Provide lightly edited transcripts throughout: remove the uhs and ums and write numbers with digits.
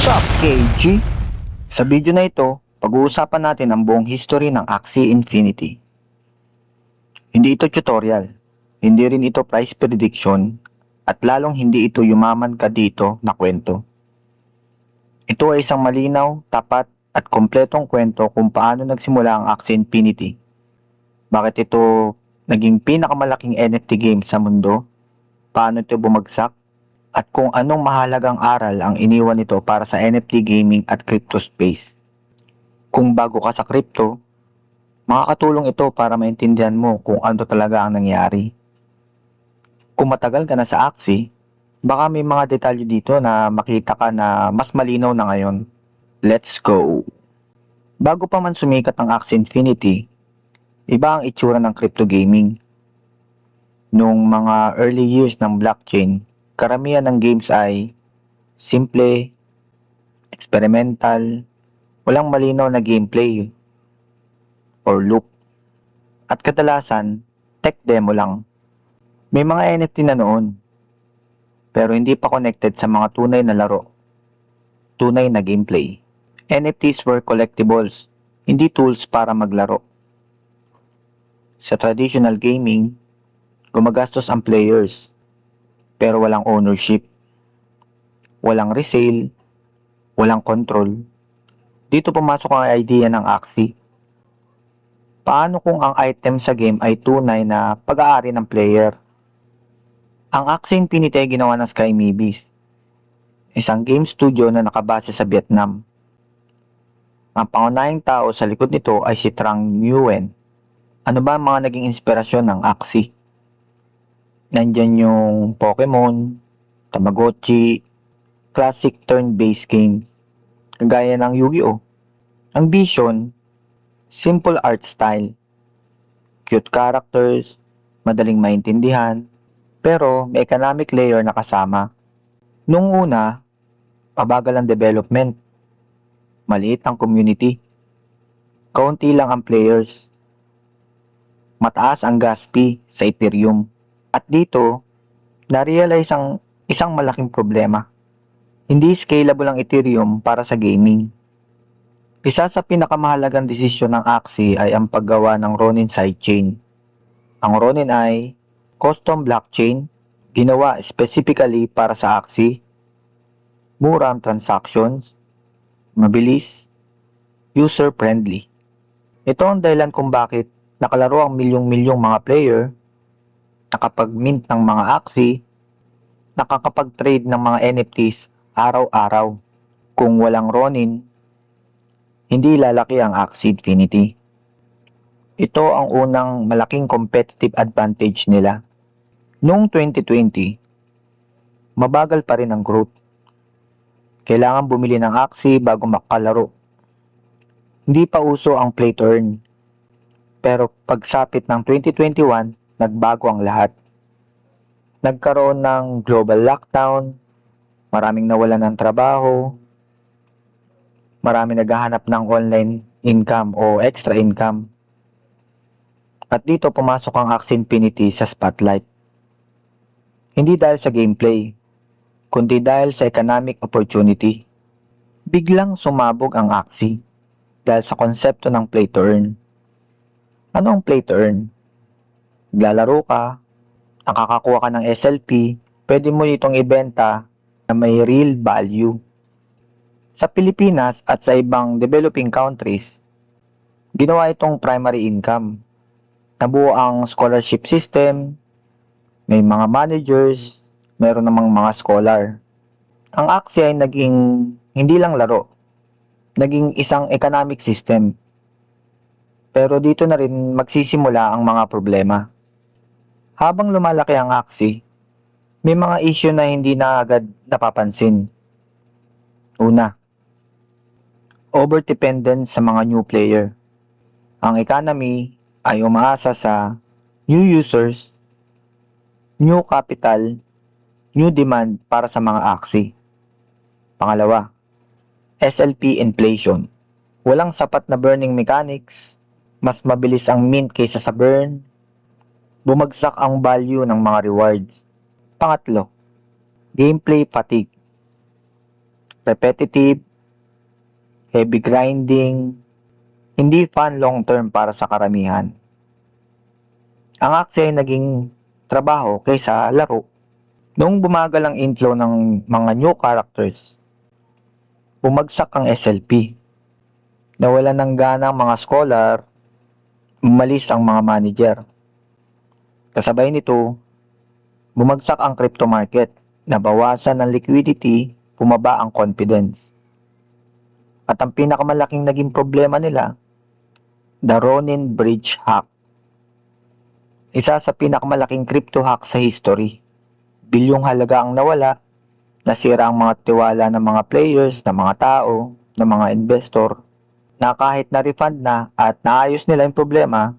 Sup, KG? Sa video na ito, pag-uusapan natin ang buong history ng Axie Infinity. Hindi ito tutorial, hindi rin ito price prediction, at lalong hindi ito yumaman ka dito na kwento. Ito ay isang malinaw, tapat, at kompletong kwento kung paano nagsimula ang Axie Infinity. Bakit ito naging pinakamalaking NFT game sa mundo, paano ito bumagsak, at kung anong mahalagang aral ang iniwan nito para sa NFT gaming at crypto space. Kung bago ka sa crypto, makakatulong ito para maintindihan mo kung ano talaga ang nangyari. Kung matagal ka na sa Axie, baka may mga detalye dito na makita ka na mas malinaw na ngayon. Let's go! Bago pa man sumikat ang Axie Infinity, iba ang itsura ng crypto gaming. Noong mga early years ng blockchain, karamihan ng games ay simple, experimental, walang malinaw na gameplay or loop. At kadalasan, tech demo lang. May mga NFT na noon, pero hindi pa connected sa mga tunay na laro, tunay na gameplay. NFTs were collectibles, hindi tools para maglaro. Sa traditional gaming, gumagastos ang players, pero walang ownership, walang resale, walang control. Dito pumasok ang idea ng Axie. Paano kung ang item sa game ay tunay na pag-aari ng player? Ang Axie Infinity ay ginawa ng Sky Maybes, isang game studio na nakabase sa Vietnam. Ang pangunahing tao sa likod nito ay si Trang Nguyen. Ano ba ang mga naging inspirasyon ng Axie? Nandyan yung Pokemon, Tamagotchi, classic turn-based games, kagaya ng Yu-Gi-Oh! Ang vision, simple art style, cute characters, madaling maintindihan, pero may economic layer na kasama. Nung una, mabagal ang development, maliit ang community, kaunti lang ang players, mataas ang gas fee sa Ethereum. At dito, na-realize ang isang malaking problema. Hindi scalable ang Ethereum para sa gaming. Isa sa pinakamahalagang desisyon ng Axie ay ang paggawa ng Ronin sidechain. Ang Ronin ay custom blockchain, ginawa specifically para sa Axie, mura ang transactions, mabilis, user-friendly. Ito ang dahilan kung bakit nakalaro ang milyong-milyong mga player, nakapag-mint ng mga Axie, nakakapag-trade ng mga NFTs araw-araw. Kung walang Ronin, hindi lalaki ang Axie Infinity. Ito ang unang malaking competitive advantage nila. Noong 2020, mabagal pa rin ang growth. Kailangan bumili ng Axie bago makalaro. Hindi pa uso ang play to earn. Pero pagsapit ng 2021, nagbago ang lahat. Nagkaroon ng global lockdown, maraming nawalan ng trabaho, maraming naghahanap ng online income o extra income. At dito pumasok ang Axie Infinity sa spotlight. Hindi dahil sa gameplay, kundi dahil sa economic opportunity. Biglang sumabog ang Axie dahil sa konsepto ng play to earn. Ano ang play to earn? Naglalaro ka, nakakakuha ka ng SLP, pwede mo itong ibenta na may real value. Sa Pilipinas at sa ibang developing countries, ginawa itong primary income. Nabuo ang scholarship system, may mga managers, meron namang mga scholar. Ang Axie ay naging hindi lang laro, naging isang economic system. Pero dito na rin magsisimula ang mga problema. Habang lumalaki ang Axie, may mga issue na hindi na agad napapansin. Una, overdependence sa mga new player. Ang economy ay umaasa sa new users, new capital, new demand para sa mga Axie. Pangalawa, SLP inflation. Walang sapat na burning mechanics, mas mabilis ang mint kaysa sa burn, bumagsak ang value ng mga rewards. Pangatlo, gameplay fatigue. repetitive, heavy grinding, hindi fun long-term para sa karamihan. Ang Axie ay naging trabaho kaysa laro. Noong bumagal ang inflow ng mga new characters, bumagsak ang SLP. Nawalan ng gana ang mga scholar, umalis ang mga manager. Kasabay nito, bumagsak ang crypto market, nabawasan ang liquidity, bumaba ang confidence. At ang pinakamalaking naging problema nila, the Ronin Bridge hack. Isa sa pinakamalaking crypto hack sa history. Bilyong halaga ang nawala, nasira ang mga tiwala ng mga players, ng mga tao, ng mga investor, na kahit na-refund na at naayos nila yung problema,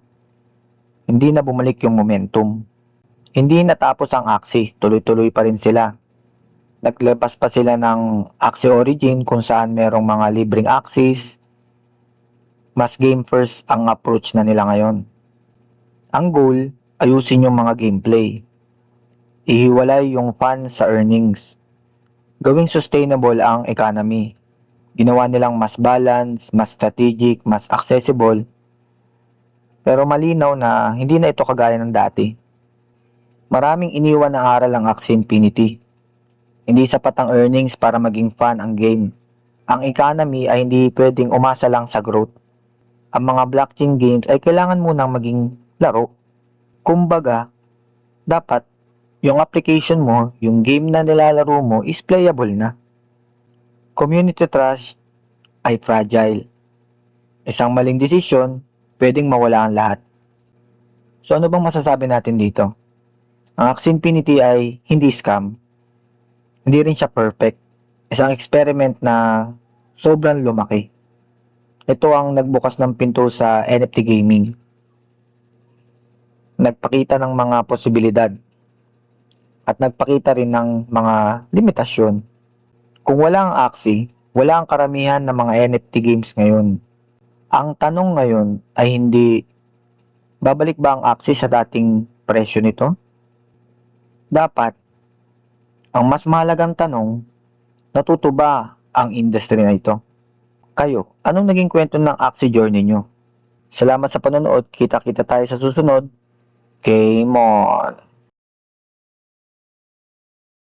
hindi na bumalik yung momentum. Hindi natapos ang Axie, tuloy-tuloy pa rin sila. Naglabas pa sila ng Axie Origin kung saan merong mga libreng Axies. Mas game first ang approach na nila ngayon. Ang goal, ayusin yung mga gameplay. Ihiwalay yung fun sa earnings. Gawing sustainable ang economy. Ginawa nilang mas balance, mas strategic, mas accessible. Pero malinaw na hindi na ito kagaya ng dati. Maraming iniwan na aral ang Axie Infinity. Hindi sapat ang earnings para maging fun ang game. Ang economy ay hindi pwedeng umasa lang sa growth. Ang mga blockchain games ay kailangan munang maging laro. Kumbaga, dapat yung application mo, yung game na nilalaro mo is playable na. Community trust ay fragile. Isang maling desisyon, pwedeng mawala ang lahat. So ano bang masasabi natin dito? Ang Axie Infinity ay hindi scam. Hindi rin siya perfect. Isang experiment na sobrang lumaki. Ito ang nagbukas ng pinto sa NFT gaming. Nagpakita ng mga posibilidad. At nagpakita rin ng mga limitasyon. Kung wala ang Axie, wala ang karamihan ng mga NFT games ngayon. Ang tanong ngayon ay hindi, babalik ba ang Axie sa dating presyo nito? Dapat, ang mas mahalagang tanong, natuto ba ang industry na ito? Kayo, anong naging kwento ng Axie journey nyo? Salamat sa panonood, kita-kita tayo sa susunod. Game on!